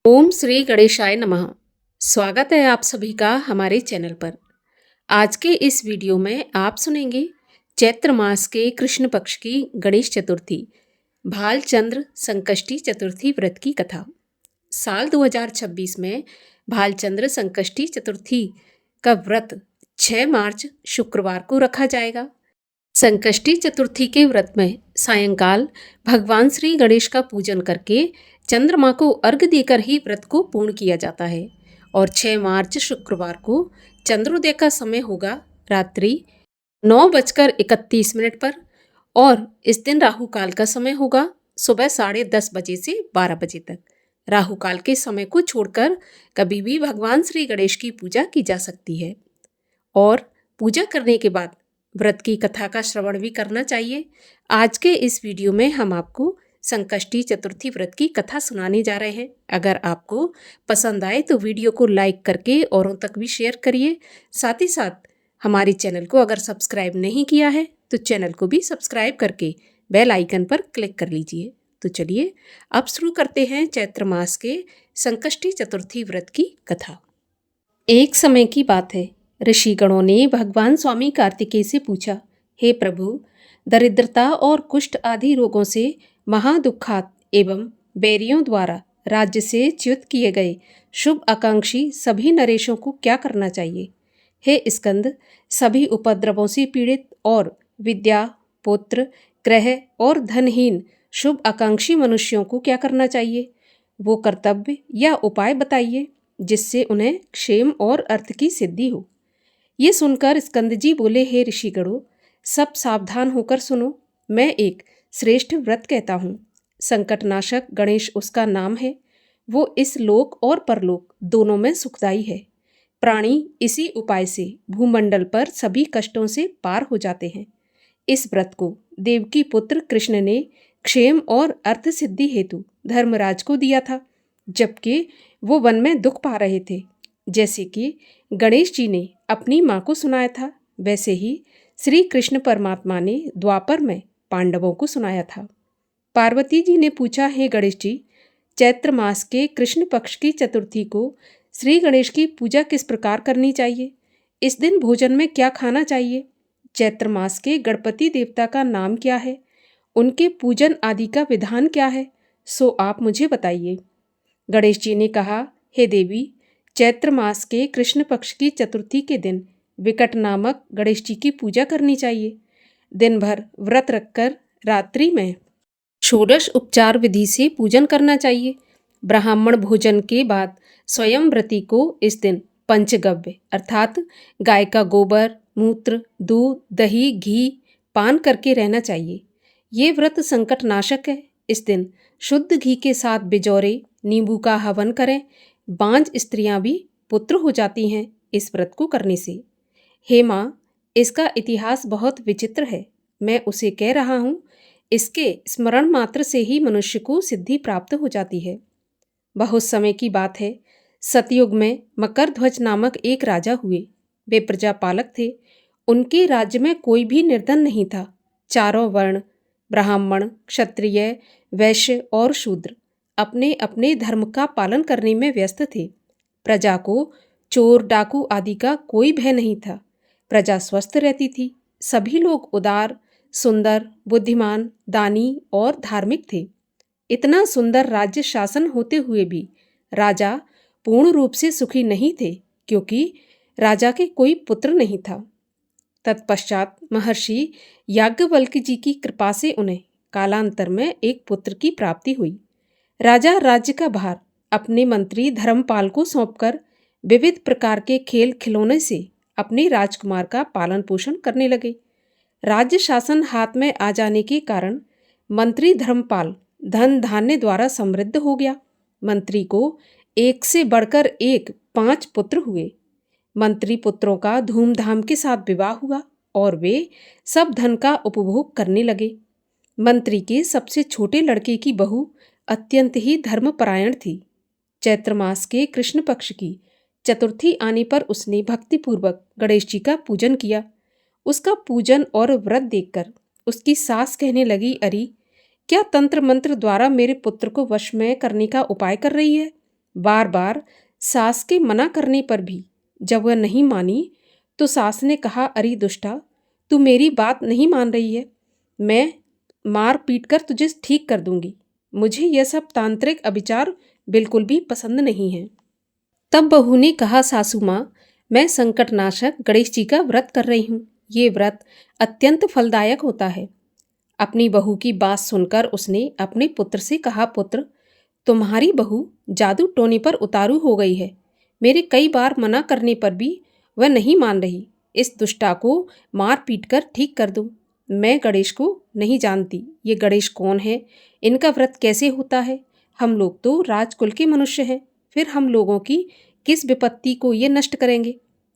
ओम श्री गणेशाय नमः। स्वागत है आप सभी का हमारे चैनल पर। आज के इस वीडियो में आप सुनेंगे चैत्र मास के कृष्ण पक्ष की गणेश चतुर्थी भालचंद्र संकष्टी चतुर्थी व्रत की कथा। साल 2026 में भालचंद्र संकष्टी चतुर्थी का व्रत 6 मार्च शुक्रवार को रखा जाएगा। संकष्टी चतुर्थी के व्रत में सायंकाल भगवान श्री गणेश का पूजन करके चंद्रमा को अर्घ्य देकर ही व्रत को पूर्ण किया जाता है और 6 मार्च शुक्रवार को चंद्रोदय का समय होगा रात्रि 9:31 पर और इस दिन राहु काल का समय होगा सुबह 10:30 से 12 बजे तक। राहु काल के समय को छोड़कर कभी भी भगवान श्री गणेश की पूजा की जा सकती है और पूजा करने के बाद व्रत की कथा का श्रवण भी करना चाहिए। आज के इस वीडियो में हम आपको संकष्टी चतुर्थी व्रत की कथा सुनाने जा रहे हैं। अगर आपको पसंद आए तो वीडियो को लाइक करके औरों तक भी शेयर करिए। साथ ही साथ हमारे चैनल को अगर सब्सक्राइब नहीं किया है तो चैनल को भी सब्सक्राइब करके बेल आइकन पर क्लिक कर लीजिए। तो चलिए अब शुरू करते हैं चैत्र मास के संकष्टी चतुर्थी व्रत की कथा। एक समय की बात है, ऋषिगणों ने भगवान स्वामी कार्तिकेय से पूछा, हे प्रभु, दरिद्रता और कुष्ठ आदि रोगों से महादुखात एवं बैरियों द्वारा राज्य से च्युत किए गए शुभ आकांक्षी सभी नरेशों को क्या करना चाहिए? हे स्कंद, सभी उपद्रवों से पीड़ित और विद्या, पुत्र, ग्रह और धनहीन शुभ आकांक्षी मनुष्यों को क्या करना चाहिए? वो कर्तव्य या उपाय बताइए जिससे उन्हें क्षेम और अर्थ की सिद्धि हो। ये सुनकर स्कंद जी बोले, हे ऋषिगणों, सब सावधान होकर सुनो। मैं एक श्रेष्ठ व्रत कहता हूँ। संकटनाशक गणेश उसका नाम है। वो इस लोक और परलोक दोनों में सुखदायी है। प्राणी इसी उपाय से भूमंडल पर सभी कष्टों से पार हो जाते हैं। इस व्रत को देवकी पुत्र कृष्ण ने क्षेम और अर्थ सिद्धि हेतु धर्मराज को दिया था, जबकि वो वन में दुख पा रहे थे। जैसे कि गणेश जी ने अपनी माँ को सुनाया था, वैसे ही श्री कृष्ण परमात्मा ने द्वापर में पांडवों को सुनाया था। पार्वती जी ने पूछा, हे गणेश जी, चैत्र मास के कृष्ण पक्ष की चतुर्थी को श्री गणेश की पूजा किस प्रकार करनी चाहिए? इस दिन भोजन में क्या खाना चाहिए? चैत्र मास के गणपति देवता का नाम क्या है? उनके पूजन आदि का विधान क्या है? सो आप मुझे बताइए। गणेश जी ने कहा, हे देवी, चैत्र मास के कृष्ण पक्ष की चतुर्थी के दिन विकट नामक गणेश जी की पूजा करनी चाहिए। दिन भर व्रत रखकर रात्रि में षोडश उपचार विधि से पूजन करना चाहिए। ब्राह्मण भोजन के बाद स्वयं व्रती को इस दिन पंचगव्य अर्थात गाय का गोबर, मूत्र, दूध, दही, घी पान करके रहना चाहिए। ये व्रत संकट नाशक है। इस दिन शुद्ध घी के साथ बिजौरे, नींबू का हवन करें। बांझ स्त्रियां भी पुत्र हो जाती हैं इस व्रत को करने से। हे माँ, इसका इतिहास बहुत विचित्र है। मैं उसे कह रहा हूँ। इसके स्मरण मात्र से ही मनुष्य को सिद्धि प्राप्त हो जाती है। बहुत समय की बात है, सतयुग में मकरध्वज नामक एक राजा हुए। वे प्रजापालक थे। उनके राज्य में कोई भी निर्धन नहीं था। चारों वर्ण ब्राह्मण, क्षत्रिय, वैश्य और शूद्र अपने अपने धर्म का पालन करने में व्यस्त थे। प्रजा को चोर डाकू आदि का कोई भय नहीं था। प्रजा स्वस्थ रहती थी। सभी लोग उदार, सुंदर, बुद्धिमान, दानी और धार्मिक थे। इतना सुंदर राज्य शासन होते हुए भी राजा पूर्ण रूप से सुखी नहीं थे, क्योंकि राजा के कोई पुत्र नहीं था। तत्पश्चात महर्षि याज्ञवल्क्य जी की कृपा से उन्हें कालांतर में एक पुत्र की प्राप्ति हुई। राजा राज्य का भार अपने मंत्री धर्मपाल को सौंपकर विविध प्रकार के खेल खिलौने से अपने राजकुमार का पालन पोषण करने लगे। राज्य शासन हाथ में आ जाने के कारण मंत्री धर्मपाल धन धान्य द्वारा समृद्ध हो गया। मंत्री को एक से बढ़कर एक 5 पुत्र हुए। मंत्री पुत्रों का धूमधाम के साथ विवाह हुआ और वे सब धन का उपभोग करने लगे। मंत्री के सबसे छोटे लड़के की बहू अत्यंत ही धर्मपरायण थी। चैत्र मास के कृष्ण पक्ष की चतुर्थी आने पर उसने भक्तिपूर्वक गणेश जी का पूजन किया। उसका पूजन और व्रत देखकर उसकी सास कहने लगी, अरे, क्या तंत्र मंत्र द्वारा मेरे पुत्र को वश में करने का उपाय कर रही है? बार बार सास के मना करने पर भी जब वह नहीं मानी तो सास ने कहा, अरे दुष्टा, तू मेरी बात नहीं मान रही है, मैं मार पीट कर तुझे ठीक कर दूंगी। मुझे यह सब तांत्रिक अविचार बिल्कुल भी पसंद नहीं है। तब बहू ने कहा, सासू माँ, मैं संकटनाशक गणेश जी का व्रत कर रही हूँ। ये व्रत अत्यंत फलदायक होता है। अपनी बहू की बात सुनकर उसने अपने पुत्र से कहा, पुत्र, तुम्हारी बहू जादू टोने पर उतारू हो गई है। मेरे कई बार मना करने पर भी वह नहीं मान रही। इस दुष्टा को मार पीट कर ठीक कर दो। मैं गणेश को नहीं जानती। ये गणेश कौन है? इनका व्रत कैसे होता है? हम लोग तो राजकुल के मनुष्य हैं, फिर हम लोगों की किस विपत्ति को ये नष्ट करेंगे?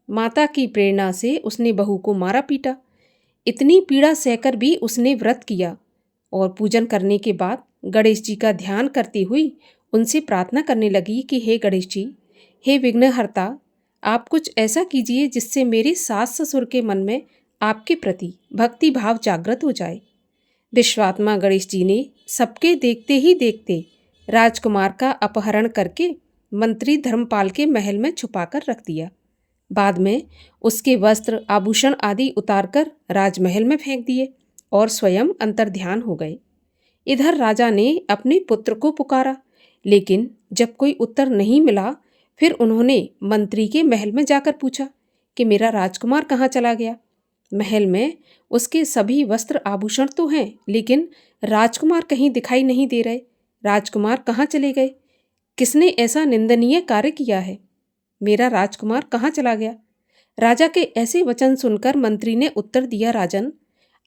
माता की प्रेरणा से उसने बहू को मारा पीटा। इतनी पीड़ा सहकर भी उसने व्रत किया और पूजन करने के बाद गणेश जी का ध्यान करती हुई उनसे प्रार्थना करने लगी कि हे गणेश जी, हे विघ्नहर्ता, आप कुछ ऐसा कीजिए जिससे मेरे सास ससुर के मन में आपके प्रति भक्ति भाव जागृत हो जाए। विश्वात्मा गणेश जी ने सबके देखते ही देखते राजकुमार का अपहरण करके मंत्री धर्मपाल के महल में छुपाकर रख दिया। बाद में उसके वस्त्र आभूषण आदि उतारकर राजमहल में फेंक दिए और स्वयं अंतर्ध्यान हो गए। इधर राजा ने अपने पुत्र को पुकारा, लेकिन जब कोई उत्तर नहीं मिला, फिर उन्होंने मंत्री के महल में जाकर पूछा कि मेरा राजकुमार कहाँ चला गया। महल में उसके सभी वस्त्र आभूषण तो हैं, लेकिन राजकुमार कहीं दिखाई नहीं दे रहे। राजकुमार कहाँ चले गए? किसने ऐसा निंदनीय कार्य किया है? मेरा राजकुमार कहाँ चला गया? राजा के ऐसे वचन सुनकर मंत्री ने उत्तर दिया, राजन,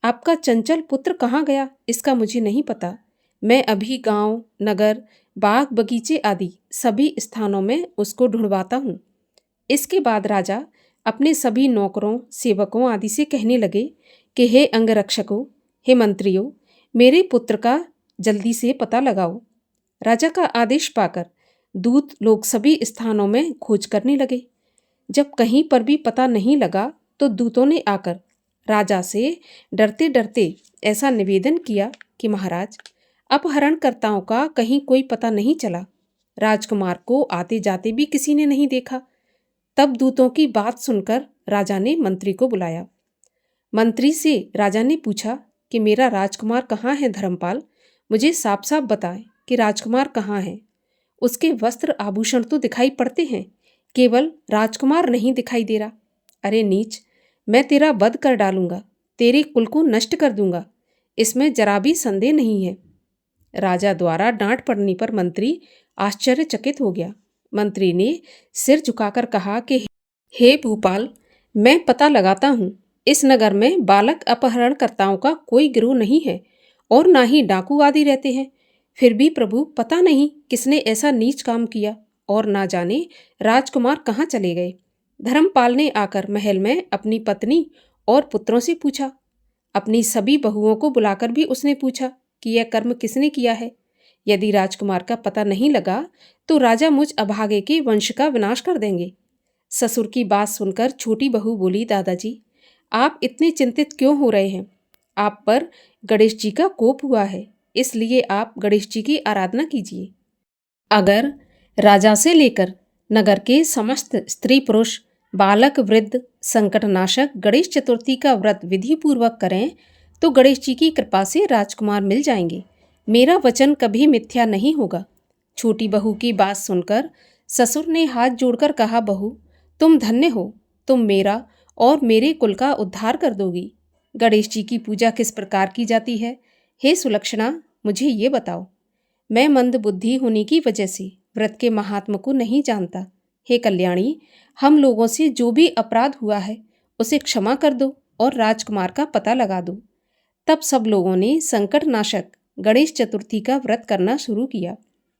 आपका चंचल पुत्र कहाँ गया इसका मुझे नहीं पता। मैं अभी गांव, नगर, बाग बगीचे आदि सभी स्थानों में उसको ढूंढवाता हूँ। इसके बाद राजा अपने सभी नौकरों, सेवकों आदि से कहने लगे कि हे अंगरक्षकों, हे मंत्रियों, मेरे पुत्र का जल्दी से पता लगाओ। राजा का आदेश पाकर दूत लोग सभी स्थानों में खोज करने लगे। जब कहीं पर भी पता नहीं लगा तो दूतों ने आकर राजा से डरते डरते ऐसा निवेदन किया कि महाराज, अपहरणकर्ताओं का कहीं कोई पता नहीं चला। राजकुमार को आते जाते भी किसी ने नहीं देखा। तब दूतों की बात सुनकर राजा ने मंत्री को बुलाया। मंत्री से राजा ने पूछा कि मेरा राजकुमार कहाँ है धर्मपाल? मुझे साफ साफ बताए कि राजकुमार कहाँ है। उसके वस्त्र आभूषण तो दिखाई पड़ते हैं, केवल राजकुमार नहीं दिखाई दे रहा। अरे नीच, मैं तेरा वध कर डालूंगा, तेरे कुल को नष्ट कर दूंगा, इसमें जरा भी संदेह नहीं है। राजा द्वारा डांट पड़ने पर मंत्री आश्चर्यचकित हो गया। मंत्री ने सिर झुकाकर कहा कि हे भूपाल, मैं पता लगाता हूँ, इस नगर में बालक अपहरणकर्ताओं का कोई गिरोह नहीं है और ना ही डाकू आदि रहते हैं। फिर भी प्रभु, पता नहीं किसने ऐसा नीच काम किया और ना जाने राजकुमार कहाँ चले गए। धर्मपाल ने आकर महल में अपनी पत्नी और पुत्रों से पूछा। अपनी सभी बहुओं को बुलाकर भी उसने पूछा कि यह कर्म किसने किया है। यदि राजकुमार का पता नहीं लगा तो राजा मुझ अभागे के वंश का विनाश कर देंगे। ससुर की बात सुनकर छोटी बहू बोली, दादाजी, आप इतने चिंतित क्यों हो रहे हैं? आप पर गणेश जी का कोप हुआ है, इसलिए आप गणेश जी की आराधना कीजिए। अगर राजा से लेकर नगर के समस्त स्त्री पुरुष, बालक वृद्ध संकटनाशक गणेश चतुर्थी का व्रत विधि पूर्वक करें तो गणेश जी की कृपा से राजकुमार मिल जाएंगे। मेरा वचन कभी मिथ्या नहीं होगा। छोटी बहू की बात सुनकर ससुर ने हाथ जोड़कर कहा, बहू, तुम धन्य हो, तुम मेरा और मेरे कुल का उद्धार कर दोगी। गणेश जी की पूजा किस प्रकार की जाती है? हे सुलक्षणा, मुझे ये बताओ। मैं मंद बुद्धि होने की वजह से व्रत के महात्म को नहीं जानता। हे कल्याणी, हम लोगों से जो भी अपराध हुआ है उसे क्षमा कर दो और राजकुमार का पता लगा दो। तब सब लोगों ने संकटनाशक गणेश चतुर्थी का व्रत करना शुरू किया।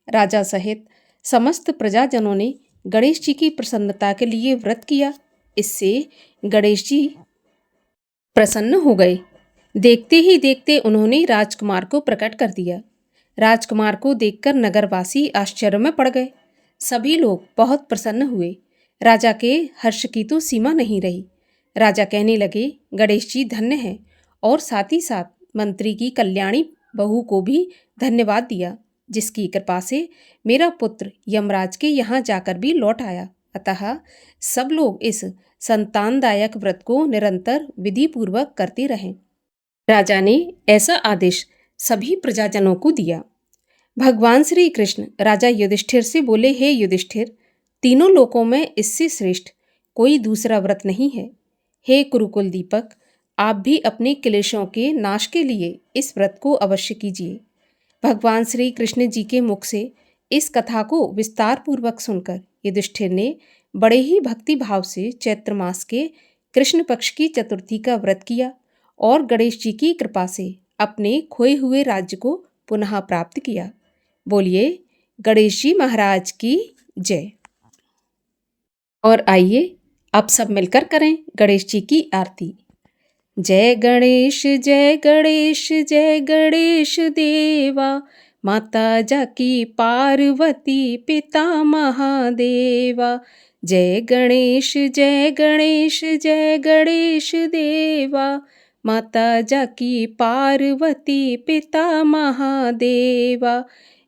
राजा सहित समस्त प्रजाजनों ने गणेश जी की प्रसन्नता के लिए व्रत किया। इससे गणेश जी प्रसन्न हो गए। देखते ही देखते उन्होंने राजकुमार को प्रकट कर दिया। राजकुमार को देखकर नगरवासी आश्चर्य में पड़ गए। सभी लोग बहुत प्रसन्न हुए। राजा के हर्ष की तो सीमा नहीं रही। राजा कहने लगे, गणेश जी धन्य हैं, और साथ ही साथ मंत्री की कल्याणी बहू को भी धन्यवाद दिया। जिसकी कृपा से मेरा पुत्र यमराज के यहाँ जाकर भी लौट आया। अतः सब लोग इस संतानदायक व्रत को निरंतर विधि पूर्वक करते रहें। राजा ने ऐसा आदेश सभी प्रजाजनों को दिया। भगवान श्री कृष्ण राजा युधिष्ठिर से बोले, हे युधिष्ठिर, तीनों लोकों में इससे श्रेष्ठ कोई दूसरा व्रत नहीं है। हे कुरुकुल दीपक, आप भी अपने क्लेशों के नाश के लिए इस व्रत को अवश्य कीजिए। भगवान श्री कृष्ण जी के मुख से इस कथा को विस्तार पूर्वक सुनकर युधिष्ठिर ने बड़े ही भक्ति भाव से चैत्र मास के कृष्ण पक्ष की चतुर्थी का व्रत किया और गणेश जी की कृपा से अपने खोए हुए राज्य को पुनः प्राप्त किया। बोलिए गणेश जी महाराज की जय। और आइए अब सब मिलकर करें गणेश जी की आरती। जय गणेश जय गणेश जय गणेश देवा, माता जाकी पार्वती पिता महादेवा। जय गणेश जय गणेश जय गणेश देवा, माता जाकी पार्वती पिता महादेवा।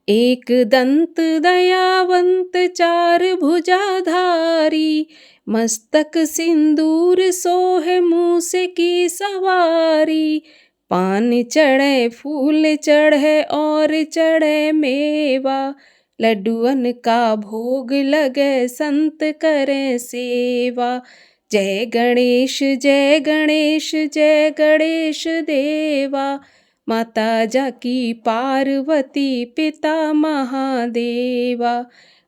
एक दंत दयावंत चार भुजाधारी, मस्तक सिंदूर सोहे मूस की सवारी। पान चढ़े फूल चढ़े और चढ़े मेवा, लड्डुअन का भोग लगे संत करें सेवा। जय गणेश जय गणेश जय गणेश देवा, माता जाकी पार्वती पिता महादेवा।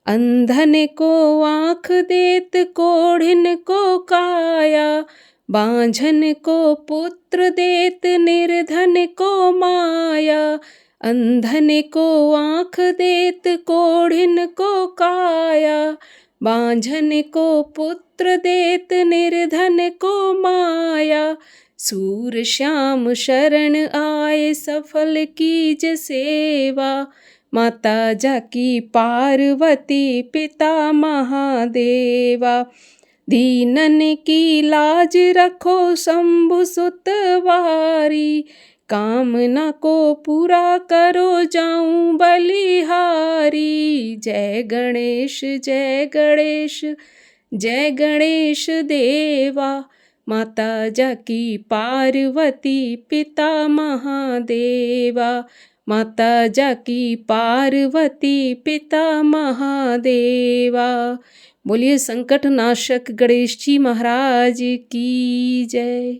अंधन को आँख देत कोढ़िन को काया, बांझन को पुत्र देत निर्धन को माया। अंधन को आँख देत कोढ़िन को काया, बांझन को पुत्र देत निर्धन को माया। सूर श्याम शरण आए सफल कीज सेवा, माता जाकी पार्वती पिता महादेवा। दीनन की लाज रखो शंभु सुत वारी, कामना को पूरा करो जाऊं बलिहारी। जय गणेश जय गणेश जय गणेश देवा, माता जाकी पार्वती पिता महादेवा। माता जाकी पार्वती पिता महादेवा। बोलिए संकट नाशक गणेश जी महाराज की जय।